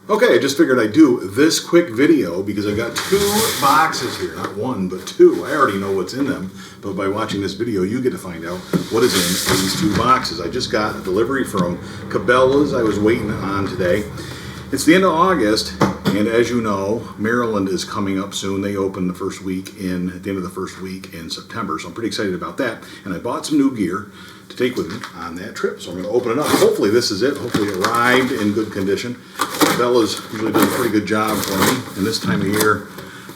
Okay, I just figured I'd do this quick video because I've got 2 boxes here. Not 1, but 2. I already know what's in them, but by watching this video, you get to find out what is in these 2 boxes. I just got a delivery from Cabela's I was waiting on today. It's the end of August, and as you know, Maryland is coming up soon. They open at the end of the first week in September, so I'm pretty excited about that. And I bought some new gear to take with me on that trip, so I'm going to open it up. Hopefully this is it. Hopefully it arrived in good condition. Bella's usually does a pretty good job for me, and this time of year,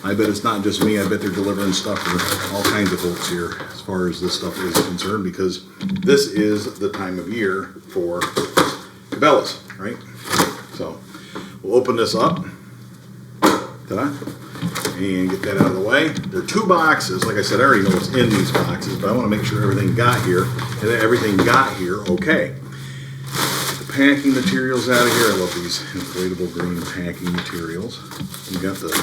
I bet it's not just me. I bet they're delivering stuff for all kinds of folks here as far as this stuff is concerned, because this is the time of year for Cabela's, right? So we'll open this up, ta-da, and get that out of the way. There are 2 boxes. Like I said, I already know what's in these boxes, but I want to make sure everything got here, and that everything got here okay. Packing materials out of here. I love these inflatable green packing materials. You got the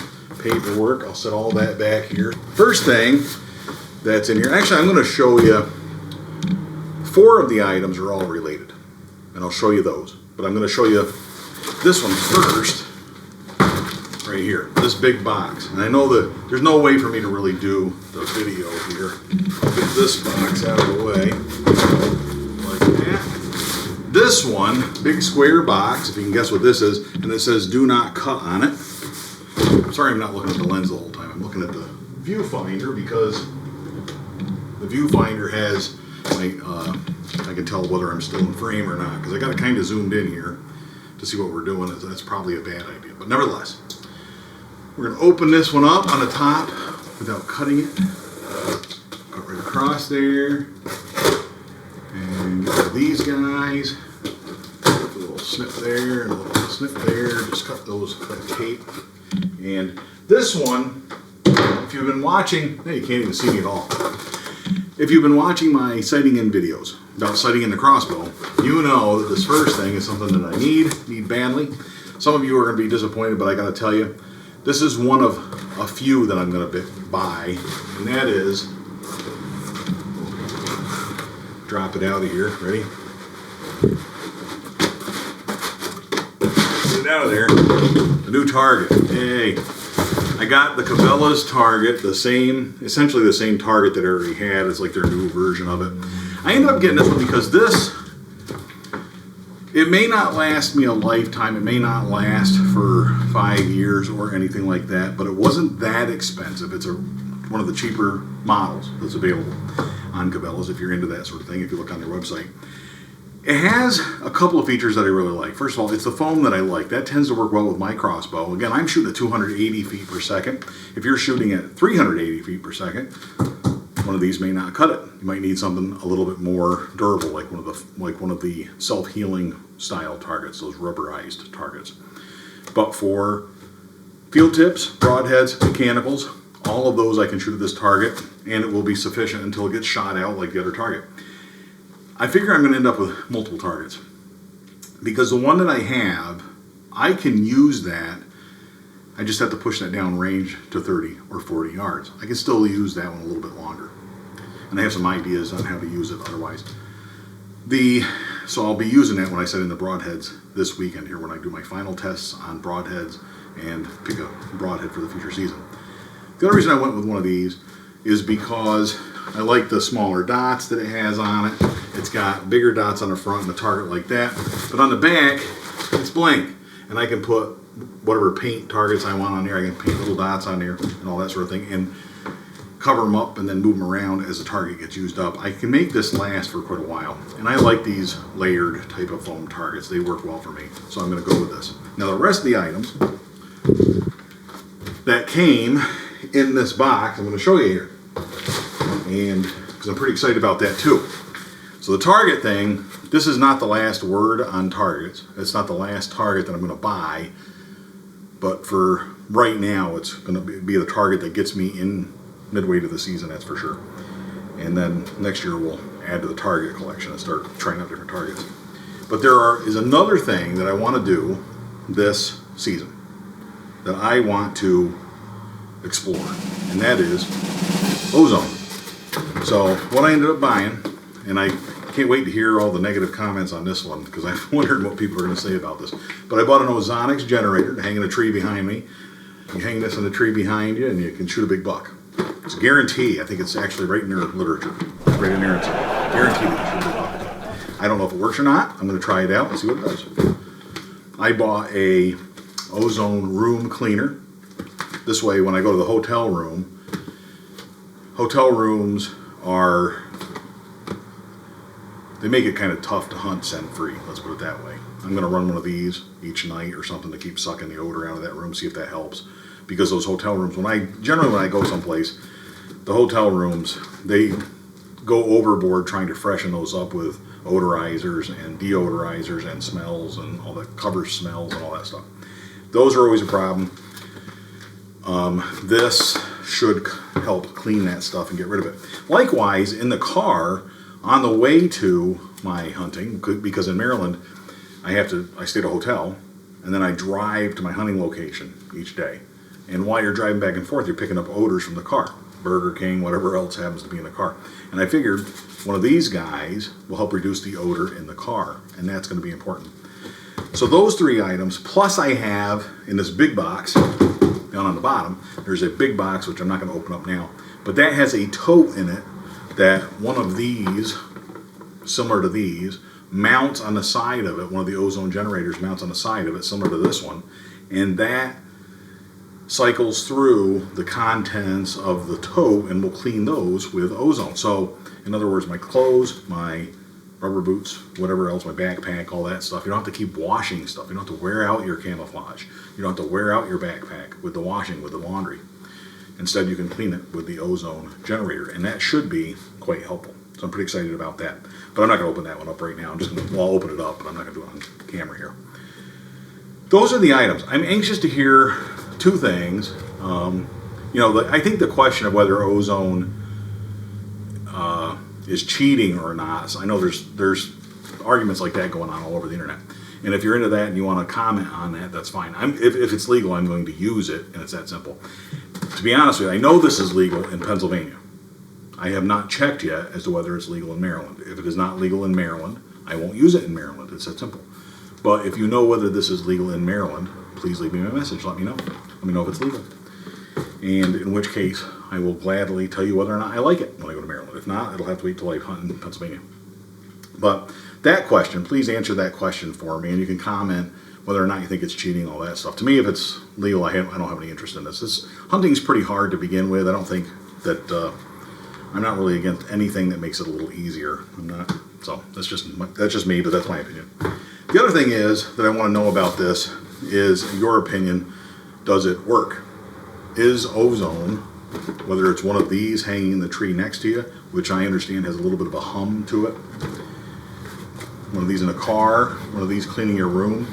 paperwork. I'll set all that back here. First thing that's in here, actually I'm going to show you 4 of the items are all related, and I'll show you those, but I'm going to show you this one first right here, this big box. And I know that there's no way for me to really do the video here. I'll get this box out of the way like that. This one, big square box, if you can guess what this is, and it says do not cut on it. I'm sorry I'm not looking at the lens the whole time. I'm looking at the viewfinder because the viewfinder has I can tell whether I'm still in frame or not, because I got it kind of zoomed in here to see what we're doing. That's probably a bad idea, but nevertheless, we're going to open this one up on the top without cutting it. Cut right across there. And get these guys, a little snip there and a little snip there, just cut that tape. And this one, if you've been watching, you can't even see me at all. If you've been watching my sighting in videos about sighting in the crossbow, you know that this first thing is something that I need badly. Some of you are going to be disappointed, but I got to tell you, this is one of a few that I'm going to buy, and that is, drop it out of here. Ready? Get it out of there. The new target. Yay. I got the Cabela's target, essentially the same target that I already had. It's like their new version of it. I ended up getting this one because it may not last me a lifetime. It may not last for 5 years or anything like that, but it wasn't that expensive. It's one of the cheaper models that's available on Cabela's if you're into that sort of thing, if you look on their website. It has a couple of features that I really like. First of all, it's the foam that I like. That tends to work well with my crossbow. Again, I'm shooting at 280 feet per second. If you're shooting at 380 feet per second, one of these may not cut it. You might need something a little bit more durable, like one of the self-healing style targets, those rubberized targets. But for field tips, broadheads, mechanicals, all of those I can shoot at this target, and it will be sufficient until it gets shot out like the other target. I figure I'm going to end up with multiple targets, because the one that I have, I can use that. I just have to push that down range to 30 or 40 yards. I can still use that one a little bit longer, and I have some ideas on how to use it otherwise. So I'll be using that when I set in the broadheads this weekend here, when I do my final tests on broadheads and pick a broadhead for the future season. The other reason I went with one of these is because I like the smaller dots that it has on it. It's got bigger dots on the front and the target like that, but on the back, it's blank. And I can put whatever paint targets I want on there. I can paint little dots on there and all that sort of thing, and cover them up and then move them around as the target gets used up. I can make this last for quite a while, and I like these layered type of foam targets. They work well for me, so I'm going to go with this. Now the rest of the items that came in this box, I'm going to show you here, and because I'm pretty excited about that too. So the target thing, this is not the last word on targets. It's not the last target that I'm going to buy, but for right now, it's going to be the target that gets me in midway to the season, that's for sure. And then next year we'll add to the target collection and start trying out different targets. But is another thing that I want to do this season that I want to explore, and that is ozone. So what I ended up buying, and I can't wait to hear all the negative comments on this one because I've wondered what people are going to say about this. But I bought an ozonics generator to hang in a tree behind me. You hang this in the tree behind you and you can shoot a big buck. It's a guarantee. I think it's actually right in their literature. Right in there. It's guaranteed that you shoot a big buck. I don't know if it works or not. I'm going to try it out and see what it does. I bought a ozone room cleaner. This way, when I go to the hotel rooms are, they make it kind of tough to hunt scent-free, let's put it that way. I'm going to run one of these each night or something to keep sucking the odor out of that room, see if that helps. Because those hotel rooms, generally when I go someplace, the hotel rooms, they go overboard trying to freshen those up with odorizers and deodorizers and smells and all the cover smells and all that stuff. Those are always a problem. This should help clean that stuff and get rid of it. Likewise, in the car, on the way to my hunting, because in Maryland, I stay at a hotel, and then I drive to my hunting location each day. And while you're driving back and forth, you're picking up odors from the car. Burger King, whatever else happens to be in the car. And I figured one of these guys will help reduce the odor in the car, and that's going to be important. So those 3 items, plus I have in this big box, down on the bottom, there's a big box, which I'm not going to open up now, but that has a tote in it that one of these, similar to these, mounts on the side of it. One of the ozone generators mounts on the side of it, similar to this one, and that cycles through the contents of the tote and will clean those with ozone. So, in other words, my clothes, my rubber boots, whatever else, my backpack, all that stuff, you don't have to keep washing stuff. You don't have to wear out your camouflage. You don't have to wear out your backpack with the washing, with the laundry. Instead, you can clean it with the ozone generator, and that should be quite helpful. So I'm pretty excited about that. But I'm not going to open that one up right now. I'll open it up, but I'm not going to do it on camera here. Those are the items. I'm anxious to hear 2 things. I think the question of whether ozone is cheating or not. So I know there's arguments like that going on all over the internet. And if you're into that and you want to comment on that, that's fine. If it's legal, I'm going to use it, and it's that simple. To be honest with you, I know this is legal in Pennsylvania. I have not checked yet as to whether it's legal in Maryland. If it is not legal in Maryland, I won't use it in Maryland. It's that simple. But if you know whether this is legal in Maryland, please leave me a message. Let me know. Let me know if it's legal. And in which case, I will gladly tell you whether or not I like it when I go to Maryland. If not, it'll have to wait till I hunt in Pennsylvania. But that question, please answer that question for me, and you can comment whether or not you think it's cheating, all that stuff. To me, if it's legal, I don't have any interest in this. Hunting is pretty hard to begin with. I don't think that I'm not really against anything that makes it a little easier. I'm not. So that's just me, but that's my opinion. The other thing is that I want to know about this is your opinion. Does it work? Is ozone, whether it's one of these hanging in the tree next to you, which I understand has a little bit of a hum to it, one of these in a car, one of these cleaning your room,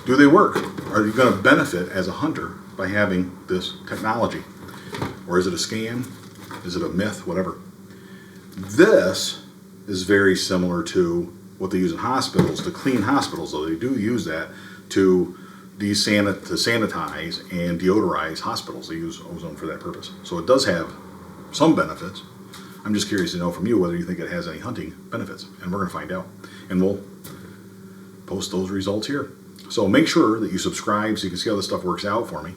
do they work? Are you going to benefit as a hunter by having this technology? Or is it a scam? Is it a myth? Whatever. This is very similar to what they use in hospitals, to clean hospitals, though they do use that to sanitize and deodorize hospitals. They use ozone for that purpose. So it does have some benefits. I'm just curious to know from you whether you think it has any hunting benefits. And we're going to find out. And we'll post those results here. So make sure that you subscribe so you can see how this stuff works out for me.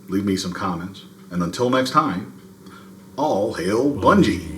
Leave me some comments. And until next time, all hail Bungie.